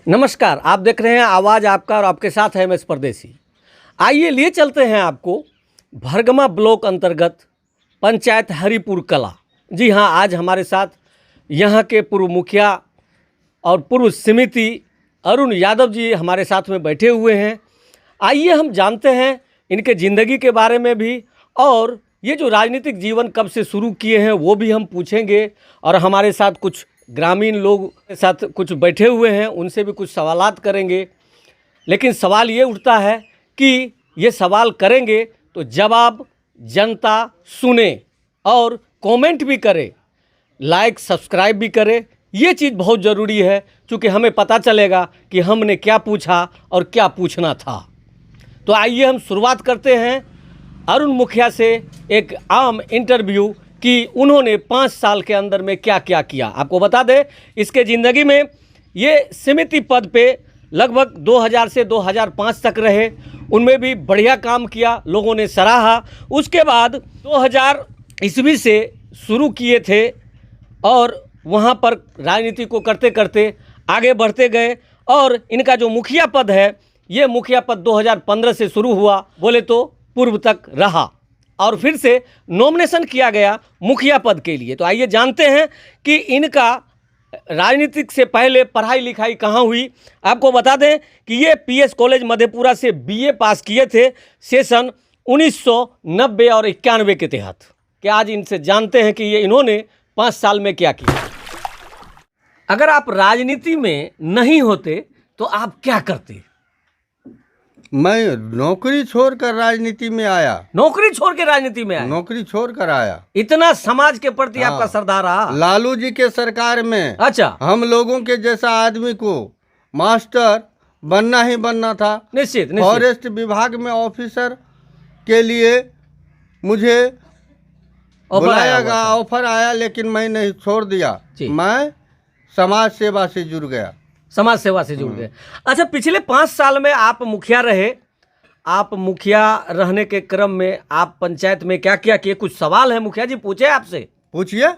नमस्कार, आप देख रहे हैं आवाज़ आपका और आपके साथ है एम एस परदेसी। आइए लिए चलते हैं आपको भरगमा ब्लॉक अंतर्गत पंचायत हरिपुर कला। जी हाँ, आज हमारे साथ यहाँ के पूर्व मुखिया और पूर्व समिति अरुण यादव जी हमारे साथ में बैठे हुए हैं। आइए हम जानते हैं इनके ज़िंदगी के बारे में भी, और ये जो राजनीतिक जीवन कब से शुरू किए हैं वो भी हम पूछेंगे। और हमारे साथ कुछ ग्रामीण लोग के साथ कुछ बैठे हुए हैं, उनसे भी कुछ सवालात करेंगे। लेकिन सवाल ये उठता है कि ये सवाल करेंगे तो जवाब जनता सुने और कमेंट भी करे, लाइक सब्सक्राइब भी करे। ये चीज़ बहुत ज़रूरी है, क्योंकि हमें पता चलेगा कि हमने क्या पूछा और क्या पूछना था। तो आइए हम शुरुआत करते हैं अरुण मुखिया से एक आम इंटरव्यू कि उन्होंने 5 साल के अंदर में क्या क्या किया। आपको बता दें, इसके ज़िंदगी में ये समिति पद पे लगभग 2000 से 2005 तक रहे, उनमें भी बढ़िया काम किया, लोगों ने सराहा। उसके बाद 2000 ईस्वी से शुरू किए थे और वहाँ पर राजनीति को करते करते आगे बढ़ते गए। और इनका जो मुखिया पद है, ये मुखिया पद 2015 से शुरू हुआ, बोले तो पूर्व तक रहा, और फिर से नॉमिनेशन किया गया मुखिया पद के लिए। तो आइए जानते हैं कि इनका राजनीतिक से पहले पढ़ाई लिखाई कहाँ हुई। आपको बता दें कि ये पीएस कॉलेज मधेपुरा से बीए पास किए थे सेशन 1990 और 91 के तहत। कि आज इनसे जानते हैं कि ये इन्होंने 5 साल में क्या किया। अगर आप राजनीति में नहीं होते तो आप क्या करते? मैं नौकरी छोड़कर राजनीति में आया। नौकरी छोड़ के राजनीति में आए? नौकरी छोड़कर आया। इतना समाज के प्रति हाँ। आपका श्रद्धा रहा? लालू जी के सरकार में अच्छा, हम लोगों के जैसा आदमी को मास्टर बनना ही बनना था। निश्चित निश्चित। फॉरेस्ट विभाग में ऑफिसर के लिए मुझे बुलाया गया, ऑफर आया, लेकिन मैं नहीं, छोड़ दिया। मैं समाज सेवा से जुड़ गया। समाज सेवा से जुड़ गए। अच्छा, पिछले 5 साल में आप मुखिया रहे। आप मुखिया रहने के क्रम में आप पंचायत में क्या क्या किए? कुछ सवाल है मुखिया जी, पूछे आपसे? पूछिए।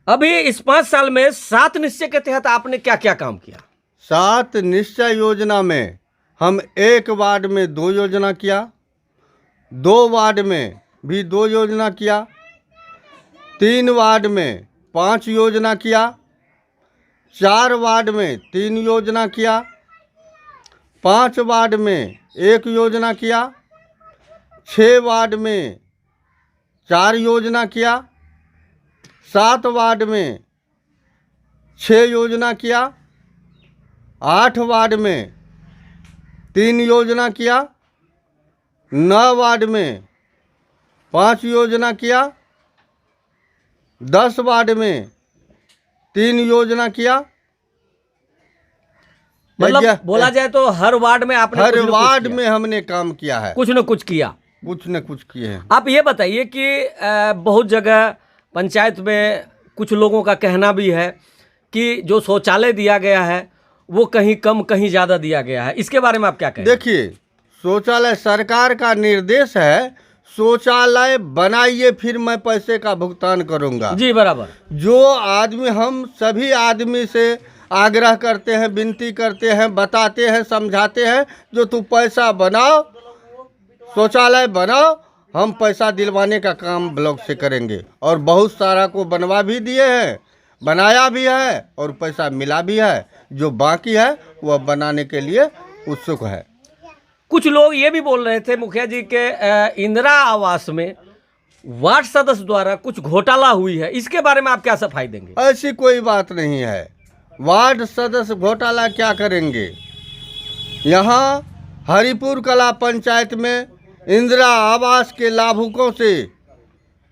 अभी इस 5 साल में 7 निश्चय के तहत आपने क्या क्या काम किया? 7 निश्चय योजना में हम 1 वार्ड में 2 योजना किया, 2 वार्ड में भी 2 योजना किया, 3 वार्ड में 5 योजना किया, 4 वार्ड में 3 योजना किया, 5 वार्ड में 1 योजना किया, 6 वार्ड में 4 योजना किया, 7 वार्ड में 6 योजना किया, 8 वार्ड में 3 योजना किया, 9 वार्ड में 5 योजना किया, 10 वार्ड में 3 योजना किया। मतलब बोला जाए तो हर वार्ड में आपने हर वार्ड में हमने काम किया है, कुछ न कुछ किया। कुछ न कुछ किए हैं। आप ये बताइए कि बहुत जगह पंचायत में कुछ लोगों का कहना भी है कि जो शौचालय दिया गया है वो कहीं कम कहीं ज़्यादा दिया गया है। इसके बारे में आप क्या कहें? देखिए, शौचालय सरकार का निर्देश है, शौचालय बनाइए, फिर मैं पैसे का भुगतान करूंगा। जी बराबर। जो आदमी, हम सभी आदमी से आग्रह करते हैं, विनती करते हैं, बताते हैं, समझाते हैं, जो तू पैसा बनाओ, शौचालय बनाओ, हम पैसा दिलवाने का काम ब्लॉक से करेंगे। और बहुत सारा को बनवा भी दिए हैं, बनाया भी है और पैसा मिला भी है। जो बाकी है वह बनाने के लिए उत्सुक है। कुछ लोग ये भी बोल रहे थे मुखिया जी के इंदिरा आवास में वार्ड सदस्य द्वारा कुछ घोटाला हुई है। इसके बारे में आप क्या सफाई देंगे? ऐसी कोई बात नहीं है। वार्ड सदस्य घोटाला क्या करेंगे? यहाँ हरिपुर कला पंचायत में इंदिरा आवास के लाभुकों से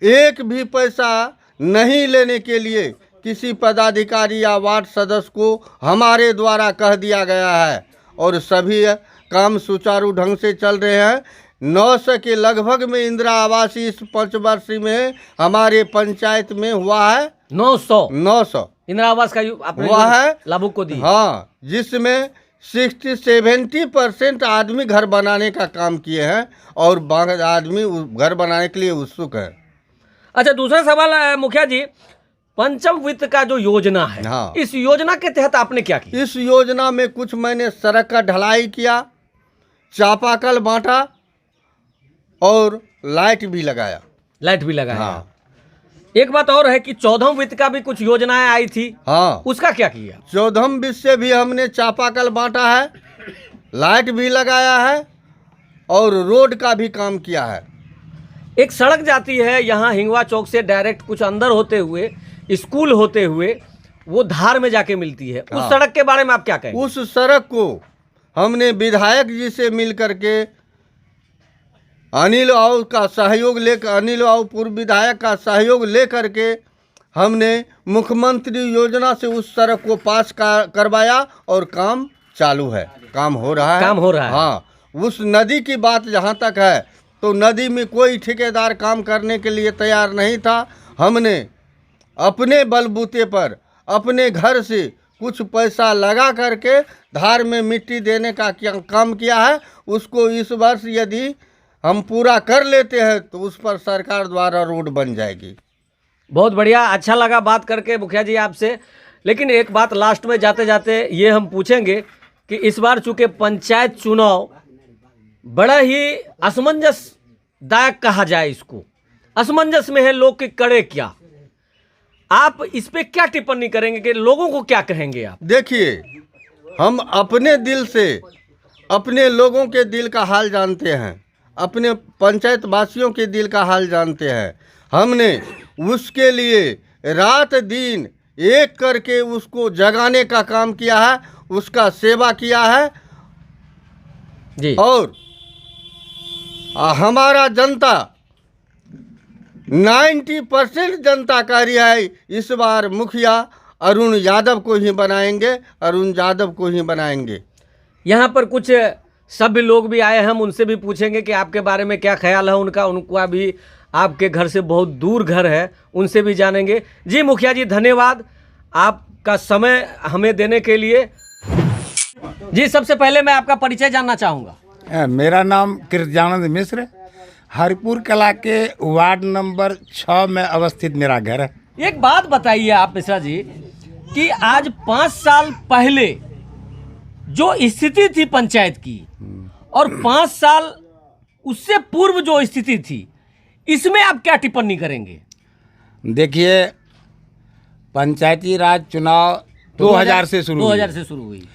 एक भी पैसा नहीं लेने के लिए किसी पदाधिकारी या वार्ड सदस्य को हमारे द्वारा कह दिया गया है, और सभी काम सुचारू ढंग से चल रहे हैं। 900 के लगभग में इंदिरा आवास इस पंचवर्षीय में हमारे पंचायत में हुआ है। 900 इंदिरा आवास का आपने हुआ है, लाभुक को दी। हाँ, जिसमें 60-70% आदमी घर बनाने का काम किए हैं और बाकी आदमी घर बनाने के लिए उत्सुक है। अच्छा, दूसरा सवाल मुखिया जी, पंचम वित्त का जो योजना है, हाँ। इस योजना के तहत आपने क्या किया? इस योजना में कुछ मैंने सड़क का ढलाई किया, चापाकल बांटा और लाइट भी लगाया। लाइट भी लगाया। हाँ एक बात और है कि 14वें वित्त का भी कुछ योजनाएं आई थी, हाँ। उसका क्या किया? 14वें वित्त से भी हमने चापाकल बांटा है, लाइट भी लगाया है और रोड का भी काम किया है। एक सड़क जाती है यहाँ हिंगवा चौक से डायरेक्ट कुछ अंदर होते हुए, स्कूल होते हुए, वो धार में जाके मिलती है। उस हाँ। सड़क के बारे में आप क्या कहेंगे? उस सड़क को हमने विधायक जी से मिल करके अनिल आउ का सहयोग लेकर, अनिल आउ पूर्व विधायक का सहयोग ले करके हमने मुख्यमंत्री योजना से उस सड़क को पास करवाया और काम चालू है, काम हो रहा है। काम हो रहा है। हाँ। उस नदी की बात जहाँ तक है तो नदी में कोई ठेकेदार काम करने के लिए तैयार नहीं था। हमने अपने बलबूते पर अपने घर से कुछ पैसा लगा करके धार में मिट्टी देने का काम किया है। उसको इस वर्ष यदि हम पूरा कर लेते हैं तो उस पर सरकार द्वारा रोड बन जाएगी। बहुत बढ़िया, अच्छा लगा बात करके मुखिया जी आपसे। लेकिन एक बात लास्ट में जाते जाते ये हम पूछेंगे कि इस बार चूंकि पंचायत चुनाव बड़ा ही असमंजसदायक कहा जाए, इसको असमंजस में है लोग कि करे क्या, आप इस पे क्या टिप्पणी करेंगे कि लोगों को क्या कहेंगे आप? देखिए, हम अपने दिल से अपने लोगों के दिल का हाल जानते हैं, अपने पंचायत वासियों के दिल का हाल जानते हैं। हमने उसके लिए रात दिन एक करके उसको जगाने का काम किया है, उसका सेवा किया है जी। और हमारा जनता 90% जनता कह रही है इस बार मुखिया अरुण यादव को ही बनाएंगे, अरुण यादव को ही बनाएंगे। यहाँ पर कुछ सभ्य लोग भी आए हैं, हम उनसे भी पूछेंगे कि आपके बारे में क्या ख्याल है उनका। उनका भी आपके घर से बहुत दूर घर है, उनसे भी जानेंगे। जी मुखिया जी, धन्यवाद आपका समय हमें देने के लिए। जी, सबसे पहले मैं आपका परिचय जानना चाहूँगा। मेरा नाम कृत्यानंद मिश्र, हरिपुर कला के वार्ड नंबर 6 में अवस्थित मेरा घर है। एक बात बताइए आप मिश्रा जी कि आज 5 साल पहले जो स्थिति थी पंचायत की और 5 साल उससे पूर्व जो स्थिति थी, इसमें आप क्या टिप्पणी करेंगे? देखिए, पंचायती राज चुनाव 2000 से शुरू 2000 से शुरू हुई।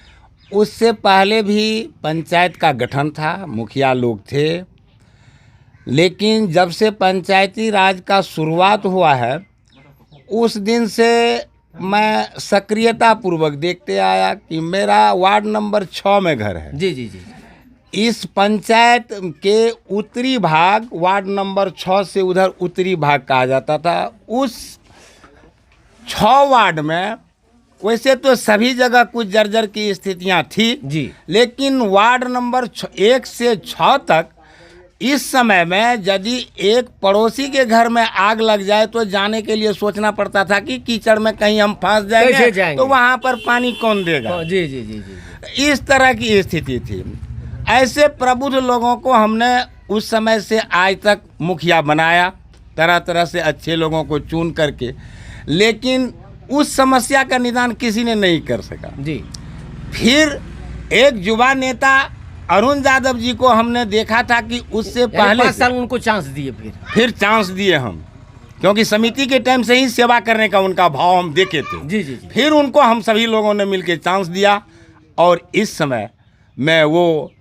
उससे पहले भी पंचायत का गठन था, मुखिया लोग थे, लेकिन जब से पंचायती राज का शुरुआत हुआ है उस दिन से मैं सक्रियता पूर्वक देखते आया कि मेरा वार्ड नंबर 6 में घर है। जी जी जी। इस पंचायत के उत्तरी भाग वार्ड नंबर 6 से उधर उत्तरी भाग कहा जाता था। उस 6 वार्ड में वैसे तो सभी जगह कुछ जर्जर की स्थितियां थी जी, लेकिन वार्ड नंबर 1 से 6 तक इस समय में यदि एक पड़ोसी के घर में आग लग जाए तो जाने के लिए सोचना पड़ता था कि कीचड़ में कहीं हम फंस जाएंगे तो वहाँ पर पानी कौन देगा। जी जी जी जी। इस तरह की स्थिति थी। ऐसे प्रबुद्ध लोगों को हमने उस समय से आज तक मुखिया बनाया, तरह तरह से अच्छे लोगों को चुन करके, लेकिन उस समस्या का निदान किसी ने नहीं कर सका। जी। फिर एक युवा नेता अरुण यादव जी को हमने देखा था कि उससे पहले 5 साल उनको चांस दिए, फिर चांस दिए हम, क्योंकि समिति के टाइम से ही सेवा करने का उनका भाव हम देखे थे। जी जी जी। फिर उनको हम सभी लोगों ने मिलकर चांस दिया और इस समय मैं वो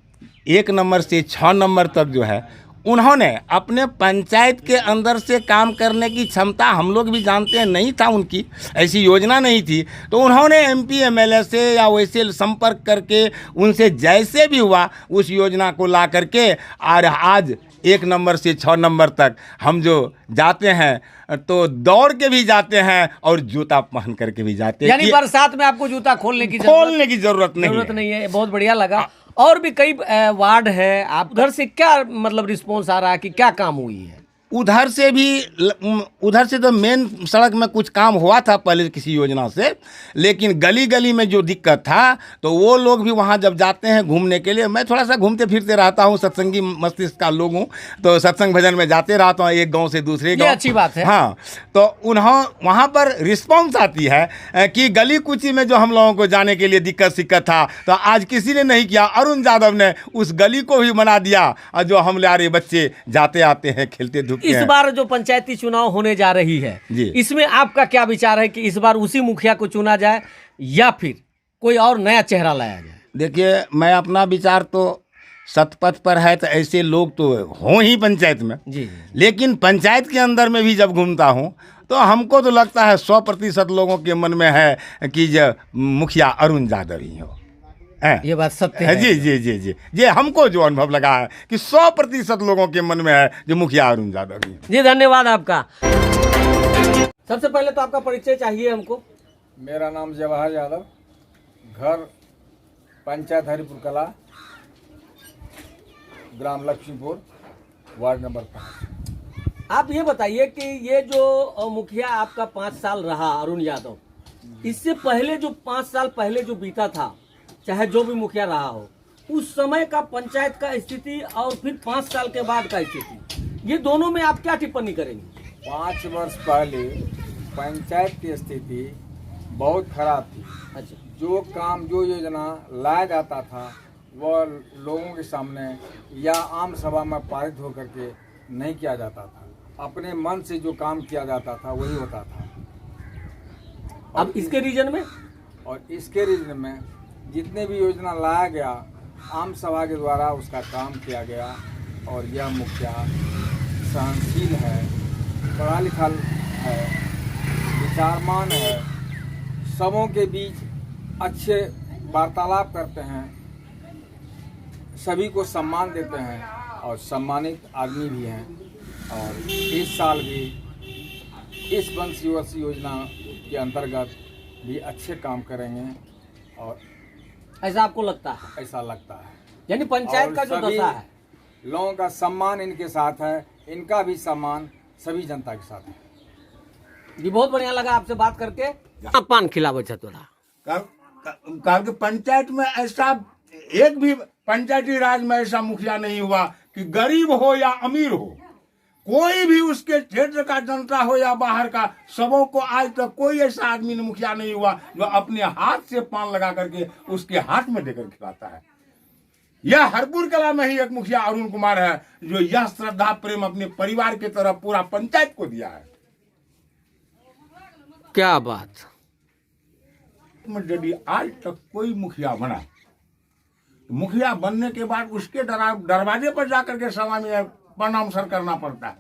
1 नंबर से 6 नंबर तक जो है उन्होंने अपने पंचायत के अंदर से काम करने की क्षमता हम लोग भी जानते हैं नहीं था, उनकी ऐसी योजना नहीं थी, तो उन्होंने MP MLA से या वैसे संपर्क करके उनसे जैसे भी हुआ उस योजना को ला करके और आज 1 नंबर से 6 नंबर तक हम जो जाते हैं तो दौड़ के भी जाते हैं और जूता पहन करके भी जाते हैं। यानी बरसात में आपको जूता खोलने की जरूरत नहीं है। बहुत बढ़िया लगा। और भी कई वार्ड है, आप उधर से क्या मतलब रिस्पॉन्स आ रहा है कि क्या काम हुई है? उधर से भी उधर से तो मेन सड़क में कुछ काम हुआ था पहले किसी योजना से, लेकिन गली गली में जो दिक्कत था तो वो लोग भी वहाँ जब जाते हैं घूमने के लिए, मैं थोड़ा सा घूमते फिरते रहता हूँ, सत्संगी मस्तिष्क का लोग हूँ, तो सत्संग भजन में जाते रहता हूँ एक गांव से दूसरे गांव। अच्छी बात है। हाँ, तो वहाँ पर रिस्पॉन्स आती है कि गली कुची में जो हम लोगों को जाने के लिए दिक्कत था तो आज किसी ने नहीं किया, अरुण यादव ने उस गली को भी बना दिया और जो हम लारे बच्चे जाते आते हैं खेलते धूपते इस हैं। बार जो पंचायती चुनाव होने जा रही है जी। इसमें आपका क्या विचार है कि इस बार उसी मुखिया को चुना जाए या फिर कोई और नया चेहरा लाया जाए? देखिए, मैं अपना विचार तो सतपथ पर है तो ऐसे लोग तो हों ही पंचायत में जी। लेकिन पंचायत के अंदर में भी जब घूमता हूँ तो हमको तो लगता है 100% लोगों के मन में है कि जो मुखिया अरुण यादव ही हो। ये बात सत्य है। जी जी जी जी जी, हमको जो अनुभव लगा है कि 100% लोगों के मन में है जो मुखिया अरुण यादव ही। जी धन्यवाद आपका। सबसे पहले तो आपका परिचय चाहिए हमको। मेरा नाम जवाहर यादव, घर पंचायत हरिपुर कला, ग्राम लक्ष्मीपुर, वार्ड नंबर 5। आप ये बताइए कि ये जो मुखिया आपका 5 साल रहा अरुण यादव, इससे पहले जो 5 साल पहले जो बीता था, चाहे जो भी मुखिया रहा हो, उस समय का पंचायत का स्थिति और फिर 5 साल के बाद का स्थिति, ये दोनों में आप क्या टिप्पणी करेंगे? 5 वर्ष पहले पंचायत की स्थिति बहुत खराब थी। अच्छा। जो काम जो योजना लाया जाता था वह लोगों के सामने या आम सभा में पारित होकर के नहीं किया जाता था। अपने मन से जो काम किया जाता था वही होता था। अब इसके रीजन में और इसके रीजन में जितने भी योजना लाया गया आम सभा के द्वारा उसका काम किया गया। और यह मुखिया सहनशील है, पढ़ा लिखा है, विचारमान है, सबों के बीच अच्छे वार्तालाप करते हैं, सभी को सम्मान देते हैं और सम्मानित आदमी भी हैं। और इस साल भी इस पंचवर्षीय योजना के अंतर्गत भी अच्छे काम करेंगे और ऐसा आपको लगता है? ऐसा लगता है। यानी पंचायत का जो सभी दशा है, लोगों का सम्मान इनके साथ है, इनका भी सम्मान सभी जनता के साथ है। जी बहुत बढ़िया लगा आपसे बात करके। पान खिलावे तोरा कल के पंचायत में ऐसा एक भी पंचायती राज में ऐसा मुखिया नहीं हुआ कि गरीब हो या अमीर हो, कोई भी उसके क्षेत्र का जनता हो या बाहर का, सबों को आज तक कोई ऐसा आदमी मुखिया नहीं हुआ जो अपने हाथ से पान लगा करके उसके हाथ में देकर खिलाता है। यह हरिपुर कला में ही एक मुखिया अरुण कुमार है जो यह श्रद्धा प्रेम अपने परिवार की तरफ पूरा पंचायत को दिया है। क्या बात। यदि आज तक कोई मुखिया बना, मुखिया बनने के बाद उसके दरवाजे पर जाकर के सलामी प्रणाम सर करना पड़ता है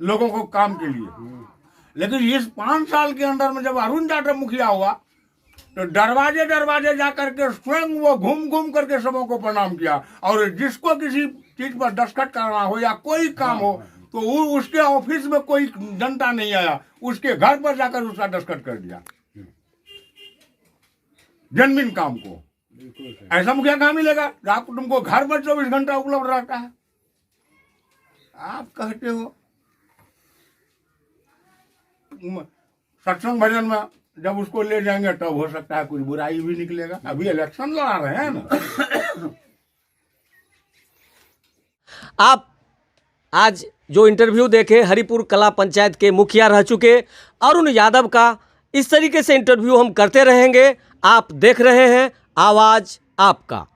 लोगों को काम के लिए। लेकिन इस 5 साल के अंदर में जब अरुण यादव मुखिया हुआ तो दरवाजे दरवाजे जाकर के स्वयं वो घूम घूम करके सबों को प्रणाम किया। और जिसको किसी चीज पर दस्तखत करना हो या कोई काम हो तो उसके ऑफिस में कोई जनता नहीं आया, उसके घर पर जाकर उसका दस्तखत कर दिया जन्मदिन काम को। ऐसा मुखिया कहाँ मिलेगा? आप तुमको घर पर 24 घंटा उपलब्ध रहता है। आप कहते हो सत्संग भजन में जब उसको ले जाएंगे तब हो सकता है कुछ बुराई भी निकलेगा। अभी इलेक्शन लड़ा रहे हैं ना। आप आज जो इंटरव्यू देखे हरिपुर कला पंचायत के मुखिया रह चुके अरुण यादव का, इस तरीके से इंटरव्यू हम करते रहेंगे। आप देख रहे हैं आवाज आपका।